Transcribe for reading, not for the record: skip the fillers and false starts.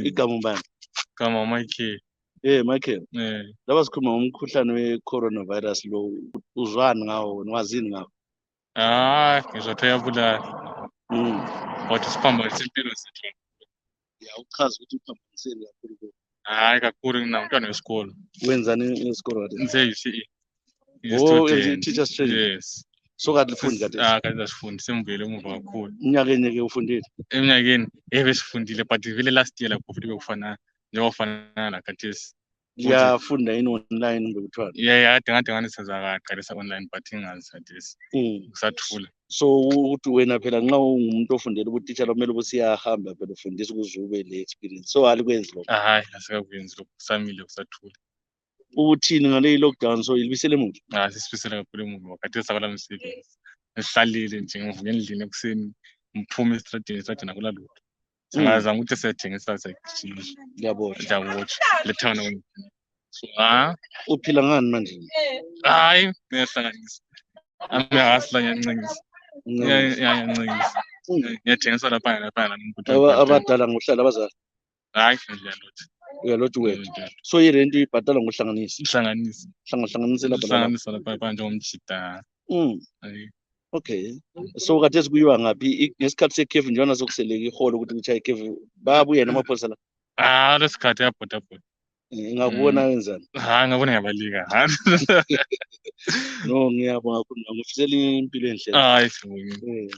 igama ubani? Kama Michael. Michael, laba sikhuluma ngomkhuhlane we-coronavirus lo, uzwani ngawo, niwazini ngawo? Ngizwa ukuthi uyabulala. Kodwa isiphambanise impilo zethu. Uchaza ukuthi uphambaniseni kakhulu kuwo. Kakhulu nginomntwana wesikolo. Wenzani esikolo kade? Ngize UCE. Yenza i-teachers training. Yes. So kade lifundi kade? Kade sifundi semvele emuva kakhulu. Eminyakeni-ke ufundile? Eminyakeni besifundile but vele last year lapho futhi bekufana njengofana nakhathesi. Liyafunda yini online kumbe kuthiwani? Kade ngade nganisaqalisa online but ingazi khathesi. Ngisathula. So ukuthi wena phela nxa ungumuntu ofundela ubutitshala kumele ubusiyahamba phela ufundisa ukuze ube le-experience. So alikwenzi lokho? Asikakwenzi lokho, kusamile kusathula. Uthini ngale lockdown? So ilibisele emuva? Sisibisela kakhulu emuva khathesi akwala msebenzi. Sihlalile nje ngivuka endlini ekuseni ngiphume estradini akula lutho. Singazama ukuthi siyathengisa sayigijima. Ngiyabona. Lethana. So uphila ngani manje? Ngiyahlanganisa. Amehasla ngiyancengisa. Ngiyancengisa. Ngiyathengisa lapha. Abadala ngohlala abazali? Ngiyalotha. Uyalotha wethu. So irent uyibhadala ngohlanganisa? Hlanganisa lapha njengomjida. Okay. So khathesi kuyiwa ngaphi ngesikhathi sekhefu njalo sokuseleka iholo ukuthi kuchaye ikhefu babuye namapholisa la? Lesikhathi yabhoda. Ngakubona wenzani? Ngabona ngiyabalika. No, ngiyabonga kakhulu, ngifisela impilo enhle. Sibonge.